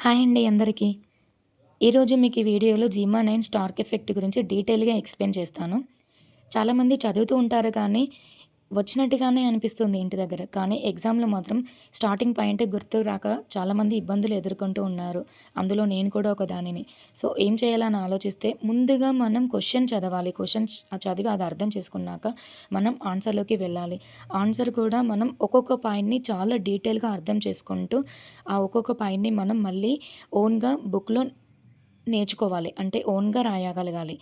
Hi అండి అందరికీ. ఈరోజు మీకు ఈ వీడియోలో జీమా 9 స్టార్క్ ఎఫెక్ట్ గురించి డీటెయిల్‌గా ఎక్స్‌ప్లెయిన్ చేస్తాను. చాలామంది చదువుతూ ఉంటారు కానీ, వచ్చినట్టుగానే అనిపిస్తుంది ఇంటి దగ్గర. కానీ ఎగ్జామ్‌లో మాత్రం స్టార్టింగ్ పాయింటే గుర్తుకు రాక చాలామంది ఇబ్బందులు ఎదుర్కొంటూ ఉన్నారు. అందులో నేను కూడా ఒకదానిని. సో, ఏం చేయాలని ఆలోచిస్తే ముందుగా మనం క్వెషన్ చదవాలి. క్వెషన్స్ చదివి అది అర్థం చేసుకున్నాక మనం ఆన్సర్‌లోకి వెళ్ళాలి. ఆన్సర్ కూడా మనం ఒక్కొక్క పాయింట్‌ని చాలా డీటెయిల్‌గా అర్థం చేసుకుంటూ, ఆ ఒక్కొక్క పాయింట్‌ని మనం మళ్ళీ ఓన్‌గా బుక్‌లో నేర్చుకోవాలి. అంటే ఓన్‌గా రాయగలగాలి.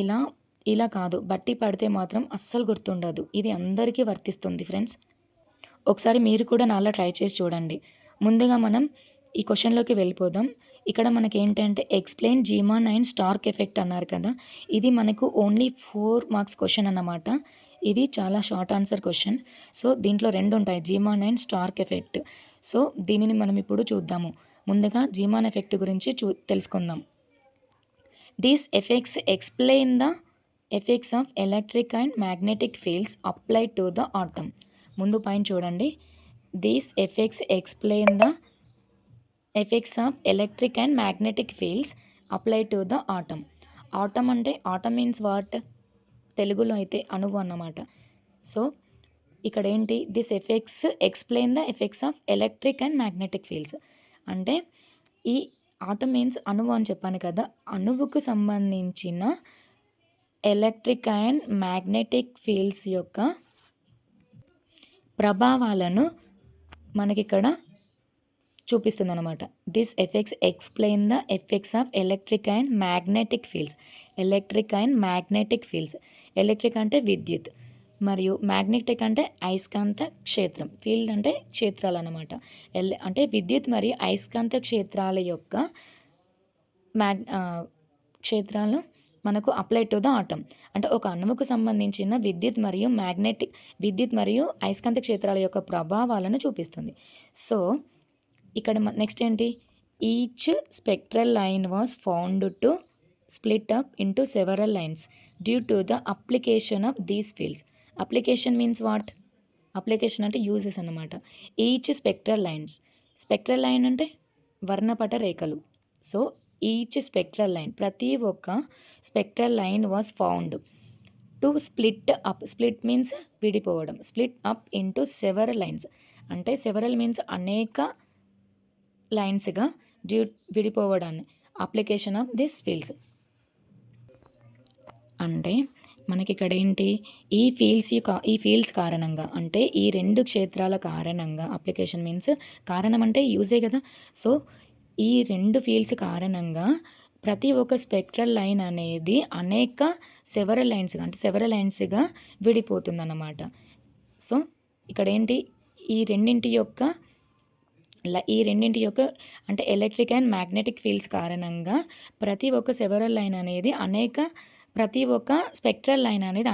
ఇలా ఇలా కాదు. బట్టి పడితే మాత్రం అస్సలు గుర్తుండదు. ఇది అందరికీ వర్తిస్తుంది ఫ్రెండ్స్. ఒకసారి మీరు కూడా నాలా ట్రై చేసి చూడండి. ముందుగా మనం ఈ క్వెషన్‌లోకి వెళ్ళిపోదాం. ఇక్కడ మనకేంటంటే ఎక్స్‌ప్లెయిన్ జీమా 9 స్టార్క్ ఎఫెక్ట్ అన్నారు కదా! ఇది మనకు ఓన్లీ 4 మార్క్స్ క్వెషన్ అన్నమాట. ఇది చాలా షార్ట్ ఆన్సర్ క్వెషన్. సో, దీంట్లో 2 ఉంటాయి. జీమా 9 స్టార్క్ ఎఫెక్ట్. సో, దీనిని మనం ఇప్పుడు చూద్దాము. ముందుగా జీమాన్ ఎఫెక్ట్ గురించి తెలుసుకుందాం. These effects explain the effects of electric and magnetic fields applied to the atom. ముందు పాయింట్ చూడండి. These effects explain the effects of electric and magnetic fields applied to the atom. Atom అంటే atom means what? తెలుగులో అయితే అణువు అన్నమాట. So, ఇక్కడ ఏంటి this effects explain the effects of electric and magnetic fields. అంటే ఈ ఆటమ్ మీన్స్ అణువు అని చెప్పాను కదా! అణువుకు సంబంధించిన ఎలక్ట్రిక్ అండ్ మ్యాగ్నెటిక్ ఫీల్డ్స్ యొక్క ప్రభావాలను మనకిక్కడ చూపిస్తుందన్నమాట. This effects explain the effects of electric and magnetic fields. Electric and magnetic fields. Electric అంటే విద్యుత్ మరియు మ్యాగ్నెటిక్ అంటే అయస్కాంత క్షేత్రం. ఫీల్డ్ అంటే క్షేత్రాలన్నమాట. అంటే విద్యుత్ మరియు అయస్కాంత క్షేత్రాల యొక్క క్షేత్రాలు మనకు అప్లై టు ద ఆటమ్. అంటే ఒక అణువుకు సంబంధించిన విద్యుత్ మరియు అయస్కాంత క్షేత్రాల యొక్క ప్రభావాలను చూపిస్తుంది. సో, ఇక్కడ నెక్స్ట్ ఏంటి? Each spectral line was found to split up into several lines due to the application of these fields. Application means what? Application అంటే యూజెస్ అన్నమాట. ఈచ్ స్పెక్ట్రల్ లైన్ అంటే వర్ణపట రేఖలు. సో, ఈచ్ స్పెక్ట్రల్ లైన్ ప్రతి ఒక్క spectral line was found to split up. Split means విడిపోవడం. Split up into several lines. అంటే several means అనేక లైన్స్గా విడిపోవడాన్ని అప్లికేషన్ ఆఫ్ దిస్ ఫీల్డ్స్. అంటే మనకి ఇక్కడ ఏంటి ఈ ఫీల్డ్స్ కారణంగా అంటే ఈ 2 క్షేత్రాల కారణంగా అప్లికేషన్ మీన్స్ కారణం అంటే యూజే కదా. సో, ఈ 2 ఫీల్డ్స్ కారణంగా ప్రతి ఒక్క స్పెక్ట్రల్ లైన్ అనేది అనేక సెవరల్ లైన్స్గా విడిపోతుందన్నమాట. సో, ఇక్కడ ఏంటి ఈ రెండింటి యొక్క అంటే ఎలక్ట్రిక్ అండ్ మ్యాగ్నెటిక్ ఫీల్డ్స్ కారణంగా ప్రతి ఒక్క స్పెక్ట్రల్ లైన్ అనేది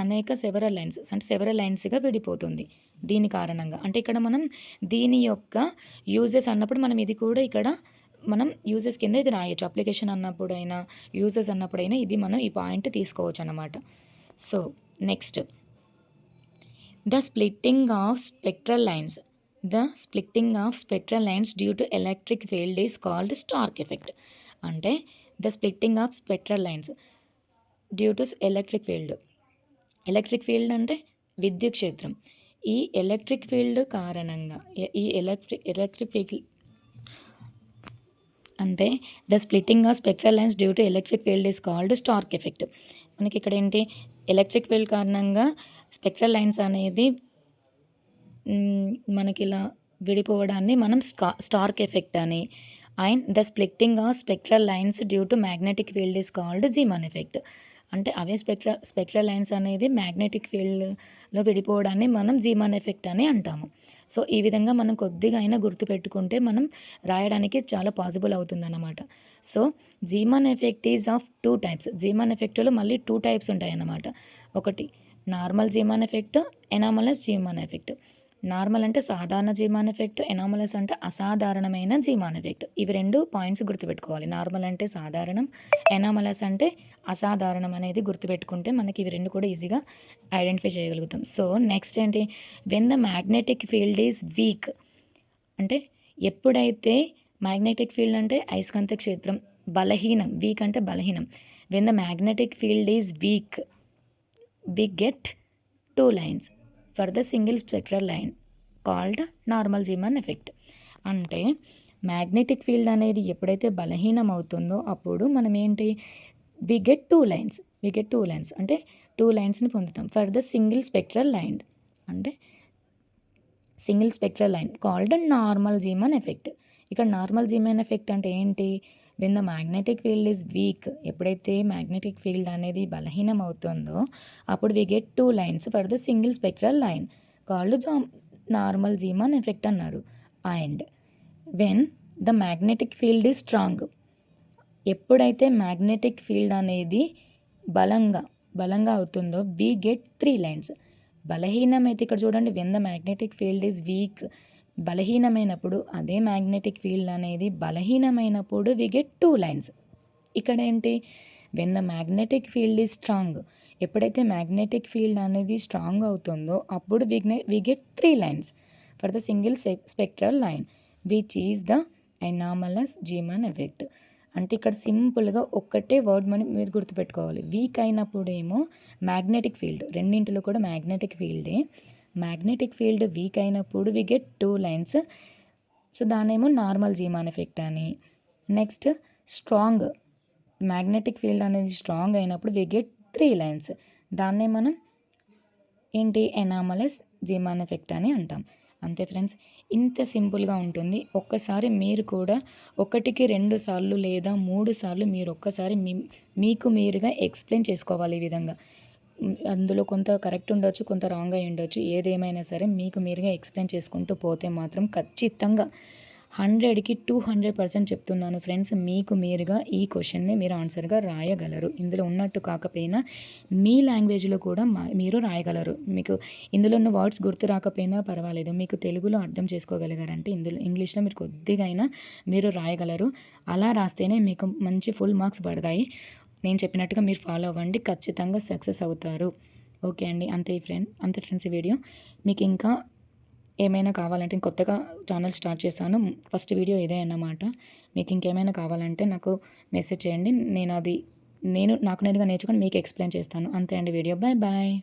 అనేక సెవరల్ లైన్స్గా విడిపోతుంది దీని కారణంగా. అంటే ఇక్కడ మనం దీని యొక్క యూజెస్ అన్నప్పుడు మనం ఇది కూడా ఇక్కడ మనం యూజెస్ కింద ఇది రాయొచ్చు. అప్లికేషన్ అన్నప్పుడైనా యూజెస్ అన్నప్పుడైనా ఇది మనం ఈ పాయింట్ తీసుకోవచ్చు అన్నమాట. So, next the splitting of spectral lines due to electric field is called Stark effect. అంటే the splitting of spectral lines due to electric field అంటే విద్యుత్ క్షేత్రం. ఈ ఎలక్ట్రిక్ ఫీల్డ్ కారణంగా ఎలక్ట్రిక్ ఫీల్డ్ అంటే the splitting of spectral lines due to electric field is called Stark effect. మనకి ఇక్కడ ఏంటి ఎలక్ట్రిక్ ఫీల్డ్ కారణంగా స్పెక్ట్రల్ లైన్స్ అనేది మనకి ఇలా విడిపోవడాన్ని మనం స్టార్క్ ఎఫెక్ట్ అని, and the splitting of spectral lines due to magnetic field is called Zeeman effect. అంటే అవే స్పెక్ట్రల్ లైన్స్ అనేది మ్యాగ్నెటిక్ ఫీల్డ్లో విడిపోవడాన్ని మనం జీమాన్ ఎఫెక్ట్ అని అంటాము. సో, ఈ విధంగా మనం కొద్దిగా అయినా గుర్తుపెట్టుకుంటే మనం రాయడానికి చాలా పాసిబుల్ అవుతుందన్నమాట. So, Zeeman effect is of 2 types. Zeeman ఎఫెక్ట్లో మళ్ళీ 2 టైప్స్ ఉంటాయన్నమాట. ఒకటి normal Zeeman effect, anomalous Zeeman effect. Normal అంటే సాధారణ జీమాన్ ఎఫెక్ట్, ఎనామలస్ అంటే అసాధారణమైన జీమాన్ ఎఫెక్ట్. ఇవి 2 పాయింట్స్ గుర్తుపెట్టుకోవాలి. నార్మల్ అంటే సాధారణం, ఎనామలస్ అంటే అసాధారణం అనేది గుర్తుపెట్టుకుంటే మనకి ఇవి 2 కూడా ఈజీగా ఐడెంటిఫై చేయగలుగుతాం. సో, నెక్స్ట్ ఏంటి when the magnetic field is week. అంటే ఎప్పుడైతే మ్యాగ్నెటిక్ ఫీల్డ్ అంటే అయస్కాంత క్షేత్రం బలహీనం, వీక్ అంటే బలహీనం. When the magnetic field is weak we get 2 lines for the single spectral line called normal Zeeman effect. అంటే మ్యాగ్నెటిక్ ఫీల్డ్ అనేది ఎప్పుడైతే బలహీనం అవుతుందో అప్పుడు మనం ఏంటి వి గెట్ 2 లైన్స్ అంటే 2 లైన్స్ని పొందుతాం for the single spectral line, అంటే single spectral line called normal Zeeman effect. ఇక్కడ నార్మల్ జీమాన్ ఎఫెక్ట్ అంటే ఏంటి, when the magnetic field is weak, ఎప్పుడైతే మ్యాగ్నెటిక్ ఫీల్డ్ అనేది బలహీనం అవుతుందో అప్పుడు we get 2 lines for the single spectral line called normal Zeeman effect అన్నారు. And when the magnetic field is strong, ఎప్పుడైతే మ్యాగ్నెటిక్ ఫీల్డ్ అనేది బలంగా అవుతుందో వి గెట్ 3 లైన్స్. బలహీనమైతే ఇక్కడ చూడండి, when the magnetic field is weak, బలహీనమైనప్పుడు అదే మ్యాగ్నెటిక్ ఫీల్డ్ అనేది బలహీనమైనప్పుడు వి గెట్ 2 లైన్స్. ఇక్కడ ఏంటి, when the magnetic field is strong, ఎప్పుడైతే మ్యాగ్నెటిక్ ఫీల్డ్ అనేది స్ట్రాంగ్ అవుతుందో అప్పుడు we get 3 lines for the single spectral line which is the anomalous Zeeman effect. అంటే ఇక్కడ సింపుల్గా ఒక్కటే వర్డ్ మీరు గుర్తుపెట్టుకోవాలి. వీక్ అయినప్పుడేమో మ్యాగ్నెటిక్ ఫీల్డ్, రెండింటిలో కూడా మ్యాగ్నెటిక్ ఫీల్డే. మ్యాగ్నెటిక్ ఫీల్డ్ వీక్ అయినప్పుడు వి గెట్ 2 లైన్స్, సో దానేమో నార్మల్ జీమాన్ ఎఫెక్ట్ అని. నెక్స్ట్ స్ట్రాంగ్, మ్యాగ్నెటిక్ ఫీల్డ్ అనేది స్ట్రాంగ్ అయినప్పుడు వి గెట్ 3 లైన్స్, దాన్నే మనం ఏంటి ఎనామలస్ జీమాన్ ఎఫెక్ట్ అని అంటాం. అంతే ఫ్రెండ్స్, ఇంత సింపుల్గా ఉంటుంది. ఒక్కసారి మీరు కూడా 1కి 2 సార్లు లేదా 3 సార్లు మీరు ఒక్కసారి మీకు మీరుగా ఎక్స్ప్లెయిన్ చేసుకోవాలి ఈ విధంగా. అందులో కొంత కరెక్ట్ ఉండొచ్చు, కొంత రాంగ్ అయి ఉండొచ్చు. ఏదేమైనా సరే మీకు మీరుగా ఎక్స్ప్లెయిన్ చేసుకుంటూ పోతే మాత్రం ఖచ్చితంగా 100కి 200% చెప్తున్నాను ఫ్రెండ్స్, మీకు మీరుగా ఈ క్వశ్చన్ని మీరు ఆన్సర్గా రాయగలరు. ఇందులో ఉన్నట్టు కాకపోయినా మీ లాంగ్వేజ్లో కూడా మీరు రాయగలరు. మీకు ఇందులో ఉన్న వర్డ్స్ గుర్తు రాకపోయినా పర్వాలేదు, మీకు తెలుగులో అర్థం చేసుకోగలిగారంటే ఇందులో ఇంగ్లీష్లో మీరు కొద్దిగా అయినా మీరు రాయగలరు. అలా రాస్తేనే మీకు మంచి ఫుల్ మార్క్స్ పడతాయి. నేను చెప్పినట్టుగా మీరు ఫాలో అవ్వండి, ఖచ్చితంగా సక్సెస్ అవుతారు. ఓకే అండి, అంతే ఫ్రెండ్స్ ఈ వీడియో. మీకు ఇంకా ఏమైనా కావాలంటే కొత్తగా ఛానల్ స్టార్ట్ చేశాను, ఫస్ట్ వీడియో ఇదే అన్నమాట. మీకు ఇంకేమైనా కావాలంటే నాకు మెసేజ్ చేయండి, నాకు నేరుగా నేర్చుకొని మీకు ఎక్స్ప్లెయిన్ చేస్తాను. అంతే అండి వీడియో. బాయ్.